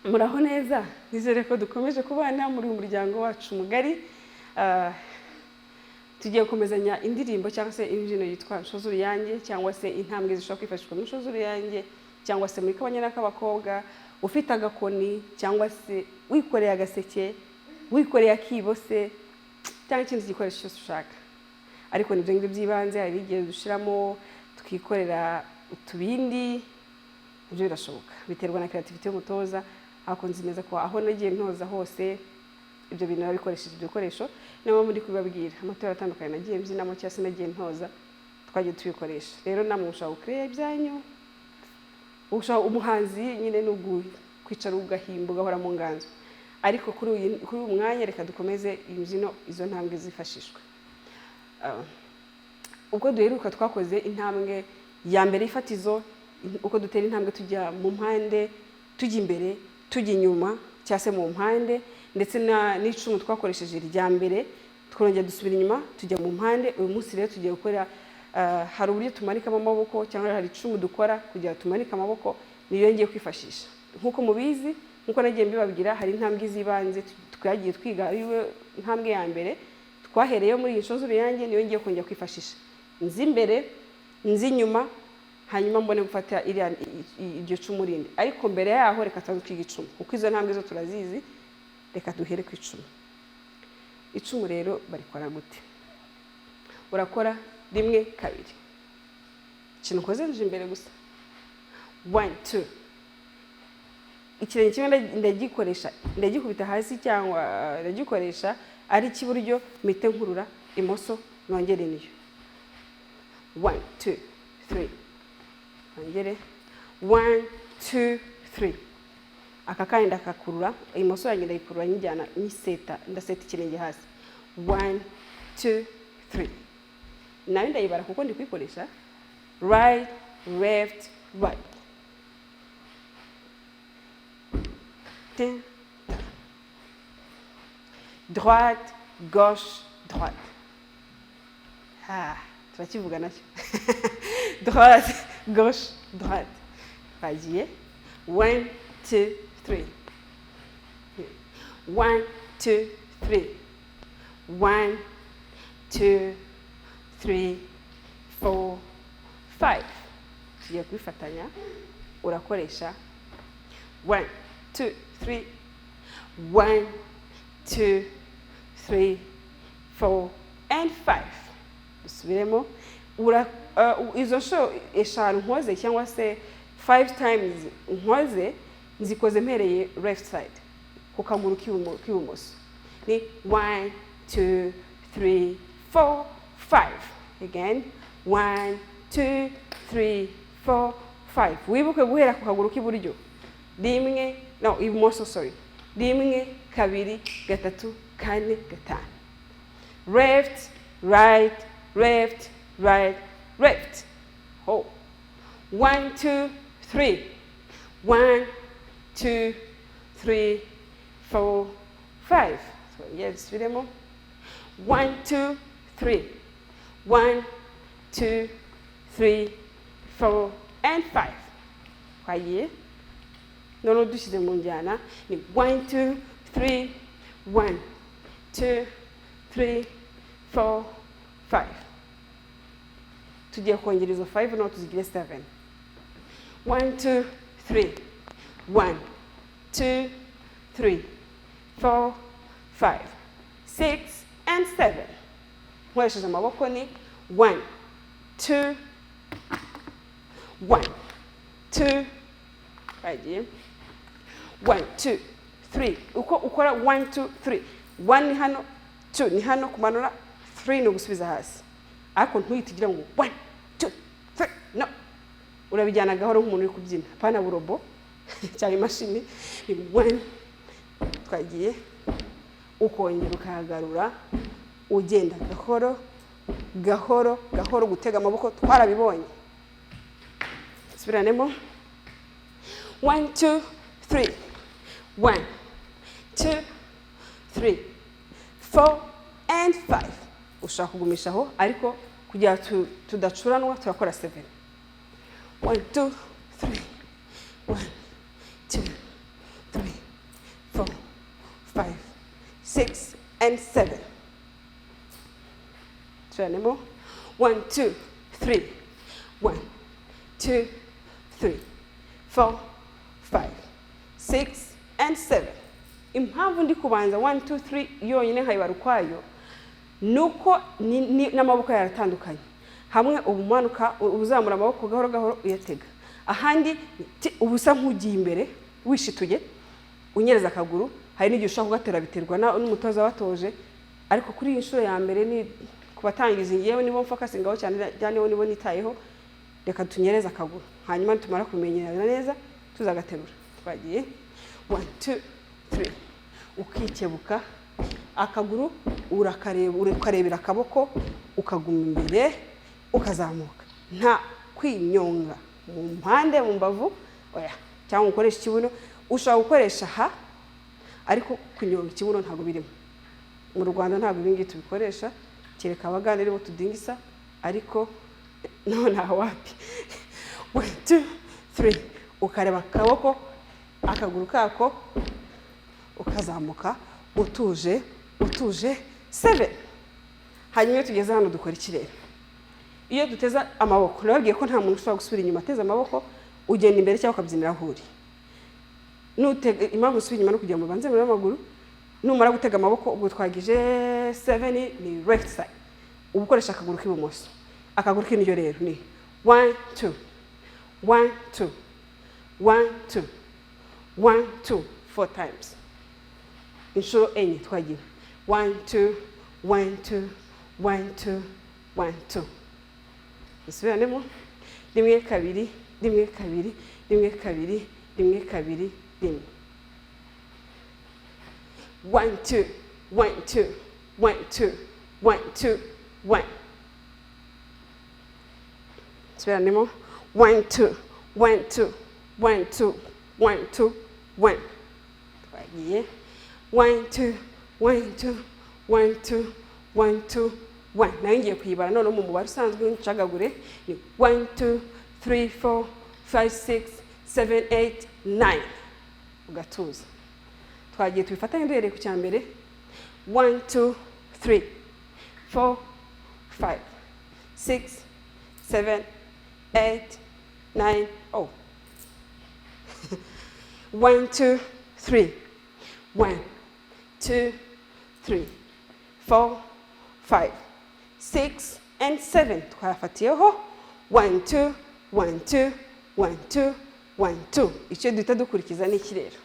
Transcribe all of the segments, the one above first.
muraho neza, nizere ko dukomeje kubana muri umuryango wacu mugari. Tugiye gukomezanya indirimbo cyangwa se imbyino yitwa Nshozuruyange, cyangwa se intambwe zishobora kwifashishwa mu Nshozuruyange, cyangwa se muri kabanyana k'abakobwa ufite agakoni, cyangwa se wikoreye agaseke, wikoreye akibo se, cyangwa ikindi gikoresho cyose ushaka. Ariko nibyo ngibyo by'ibanze, hari igihe dushiramo tukikorera utubindi. Ibyo birashoboka, biterwa na creativity y'umutoza. Akunze neza ko aho nagiye ntoza hose ibyo bintu nabikoresheje ibyo bikoresho, nabo muri kubabwira amatora atandukanye nagiye mbyinamo cyangwa se nagiye ntoza twagiye tubikoresha. Rero namwe ushaka gukreya ibyanyu, ushaka umuhanzi nyine no kwicara ugahimba ugahora mu nganzo. Ariko kuri uyu mwanya reka dukomeze imbyino, izo ntambwe zifashishwa. Uko duheruka twakoze intambwe ya mbere ifatizo, uko dutera intambwe tujya mu mpande, tujya imbere, tujya inyuma cyangwa se mu mpande, ndetse n'icumu twakoresheje rya mbere twongera dusubira inyuma tujya mu mpande. Uyu munsi rero tugiye gukora, hari uburyo tumanikamo amaboko cyangwa hari icumu dukora kugira tumanike amaboko, niyo ngiye kwifashisha. Nkuko mubizi, nkuko nagiye mbibabwira, hari intambwe z'ibanze twagiye twiga, ariwe intambwe ya mbere twahereyeho muri Nshozuruyange, niyo ngiye kongera kwifashisha. Nzi imbere, nzi inyuma, hanyuma mbone gufata iryo cumu rindi. Ariko mbere yaho reka tubanze twiga icumu, kuko izo ntambwe zo turazizi. Reka duhere ku icumu. Icumu rero barikora gute? Urakora rimwe kabiri, ikintu ukoze nje imbere gusa, 1 2. Ikirenge kimwe ndagikoresha, ndagikubita hasi cyangwa ndagikoresha ari cy'iburyo, mite nkurura imoso, nongere niyo 1 2 3, nongere 1 2 3. Aka kandi ndakakurura, imoso yanjye ndayikurura njyana niseta, ndaseta ikirenge hasi 1 2 3. Nayo ndayibara kuko ndi kwikoresha right left right. Droite gauche droite. Turakivuga nacyo. Droite gauche droite. Bagiye 1 2 3. 1 2 3. 1 2 3 4 5. Tugiye kwifatanya, urakoresha 1 2 3. 1 2 3 4 and 5. Dusubiremo. Izo show eshanu nkoze cyangwa se 5 times nkoze, nzikoze mpereye left side ku kaguru k'ibumoso. Ni 1 2 3 4 5. Again 1 2 3 4 5. Wibuke guhera ku kaguru k'iburyo. Ibumoso, sorry. 1 2 3 4 5. Left right left right left. 1 2 3. 1 2 3 4 5. So yes, videmo 1 2 3. 1 2 3 4 and 5. Kwaye nono dushyize mu njyana ni 1 2 3 1 2 3 4 5. Tugiye kongera izo 5 no tuzigire 7. 1 2 3. 1 2 3 4 5 6 and 7. Nkoresheje amaboko ni 1 2 1 2. Bagiye 1 2 3. Uko ukora 1 2 3. 1 ni hano, 2 ni hano kumanura, 3 no gusubiza hasi. Ariko ntuyitigira ngo 1 2 3. No, urabijyana gahoro nk'umuntu uri kubyina, apana burobo cyangwa imashini. 1. Twagiye ukongera ukahagarura, ugenda gahoro gahoro gahoro, gutega amaboko twarabibonye. Subiranemo 1 2 3. 1 2 3 4 and 5. Ushaka kugumishaho, ariko kugira tudacuranwa turakora 7. 1 2 3. 1 2 3 5, 6, and 7. Try more. 1, 2, 3. 1, 2, 3, 4, 5, 6, and 7. Impamvu ndi kubanza 1, 2, 3 yonyine nkayibara ukwayo nuko n'amaboko yaratandukanye. Hamwe ubumanuka uzamura amaboko gahoro gahoro uyatega. Ahandi ubusa nk'ugiye imbere wishituye unyereza akaguru. Hari n'igihe ushaka kugatera biterwa n'umutoza watoje, ariko kuri iyi nshuro ya mbere ni kubatangiza yewe nibo mfocusing aho cyane nibo nitayeho, reka tunyereza akaguru. Hanyuma tumara kumenyerana neza tuzagaterura. Twagiye 1, 2, 3. Ukikebuka akaguru ukarebera akaboko ukaguma imbere ukazamuka. Nta kwinyonga mu mpande mu mbavu oya, cyangwa ukoresha ikibuno. Ushaka gukoresha ha, ariko kunyonga ikibuno ntago birimo. Mu Rwanda ntago ibingi tubikoresha, kereka abagana rero tudingisa, ariko none wapi. 1, 2, 3. Ukareba akaboko akaguru kako ukazamuka utuje 7. Hanyuma tugeze hano dukora ikirere. Iyo duteza amaboko, nababwiye ko nta muntu ushobora gusubira inyuma ateza amaboko, ugenda imbere cyangwa ukabyinira ahuri. Nutega impamvu usubira inyuma no kugira ngo banze muri amaguru, numara gutega amaboko ubwo twagije 7 ni left side. Ubukoresha akaguru k'ibumoso. Akaguru k'indyo rero ni 1, 2, 1, 2, 1, 2, 1, 2, 4 times. Inshuro enye twagira 1, 2, 1, 2, 1, 2, 1, 2. Isubiranemo. Rimwe kabiri, rimwe kabiri, rimwe kabiri, rimwe kabiri, rimwe. 1, 2, 1, 2, 1, 2, 1, 2, 1. Isubiranemo. 1, 2, 1, 2, 1, 2, 1, 2, 1. Twagiye 1, 2, 1, 2, 1, 2, 1, 2, 1. Nayo ngiye kuyibara none mu mubare usanzwe ncagagure ni 1, 2, 3, 4, 5, 6, 7, 8, 9. Ugatuza. Twagiye tubifatanye duhereye ku cyambere. 1, 2, 3, 4, 5, 6, 7, 8, 9. Oh. 1, 2, 3. 1, 2, 3, 4, 5, 6, and 7. Twafatiyeho 1, 2, 1, 2, 1, 2, 1, 2. Icyo duhita dukurikiza ni iki rero.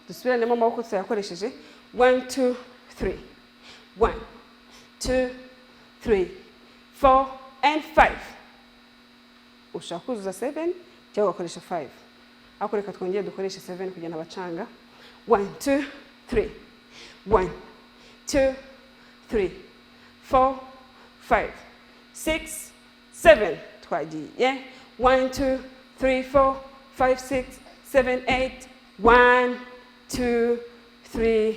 Dusubiranemo amaboko tuyakoresheje 1, 2, 3. 1, 2, 3, 4, and 5. Ushaka kuzuza 7 cyangwa ugakoresha 5. Ako reka twongere dukoreshe 7 kugira nabacanga. 1, 2, 3. 1, 2, 3, 4, 5, 6, 7. Twagiye 1, 2, 3, 4, 5, 6, 7, 8. 1, 2, 3,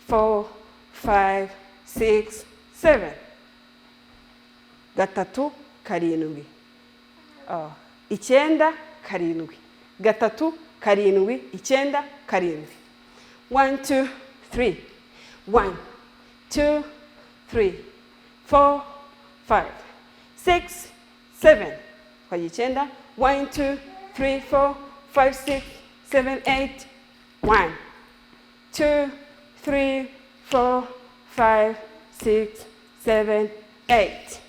4, 5, 6, 7. Gatatu karindwi. Icyenda karindwi. Gatatu karindwi, icyenda karindwi. 1, 2, 3. 1, 2, 3, 4, 5, 6, 7. Twagiye icyenda. 1, 2, 3, 4, 5, 6, 7, 8. 1, 2, 3, 4, 5, 6, 7, 8.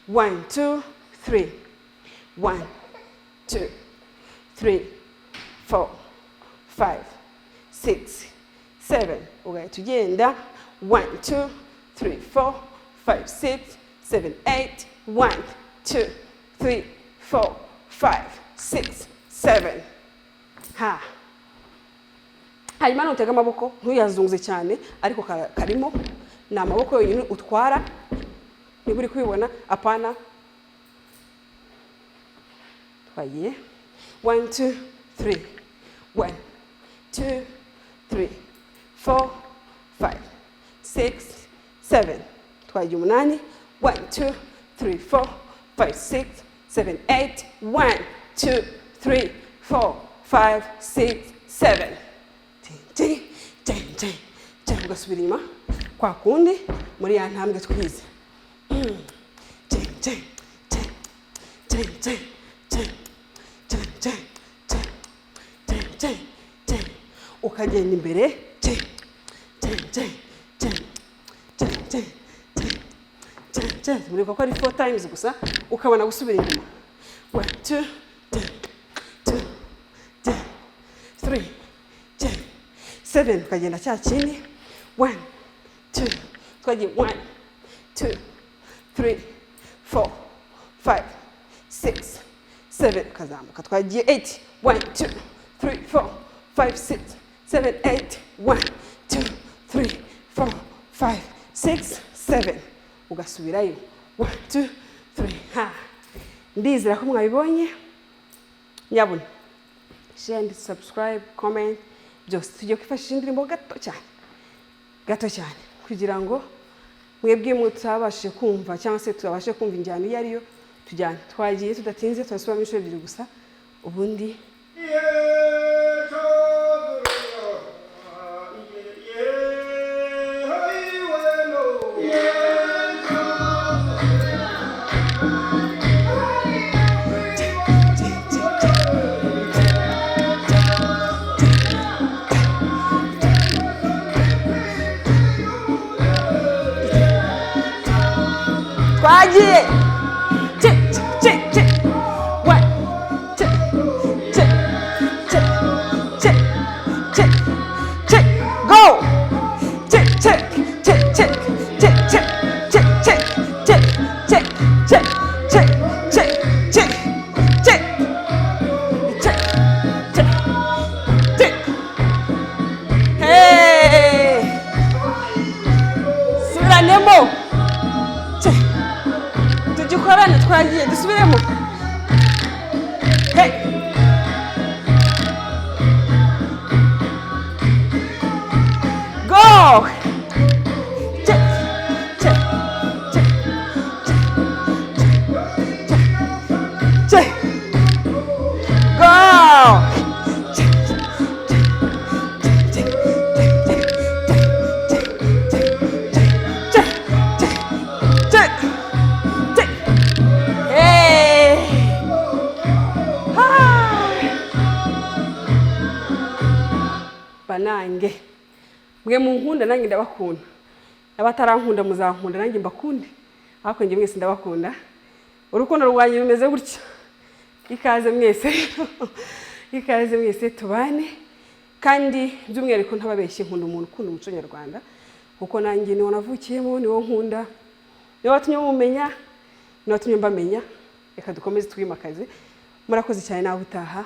1, 2, 3. 1, 2, 3, 4, 5, 6, 7. Ugahita ugenda 1, 2, 3, 4, 5, 6, 7, 8. 1, 2, 3, 4, 5, 6, 7. Ha. Hanyuma nutega amaboko ntuyazunguze cyane, ariko karimo ni amaboko yonyine utwara. Niba uri kubibona apana. Twagiye 1, 2, 3. 1, 2, 3, 4, 5, 6, 7. Twagiye umunani. 1, 2, 3, 4, 5, 6, 7, 8. 1, 2, 3, 4, 5, 6, 7 ugasubira inyuma kwa kundi muri ya ntambwe twize ukagenda imbere mureka ko ari 4 times gusa ukabona gusubira inyuma 1 2 3 7 ukagenda cya kindi 1 2 twagiye 1 2 3 4 5 6 7 ukazamuka twagiye 8 1 2 3 4 5 6 7 8 1 2 3 4 5 6 7 ugasubirayo 1 2 3 ha ndizera ko mwabibonye nyabuna share and subscribe comment byose tujye kwifashisha indirimbo gato cyane kugira ngo mwebwe mutabashe kumva cyangwa se tubashe kumva injyana iyo ariyo tujyane twagiye tudatinze turasubira mu ishuri ebyiri gusa ubundi twagiye go hey subiranemo tugikorane twagiye dusubiremo hey go banange mwe munkunda nange ndabakunda abatarankunda muzankunda nange mbakunde ariko nge mwese ndabakunda urukundo rwanyu rumeze gutya ikaze mwese tubane kandi by'umwihariko ntababeshye nkunda umuntu ukunda umuco nyarwanda kuko nange niwo navukiyemo niwo nkunda niwo watumye mumenya niwo watumye mbamenya reka dukomeze twimakaze murakoze cyane nawe utaha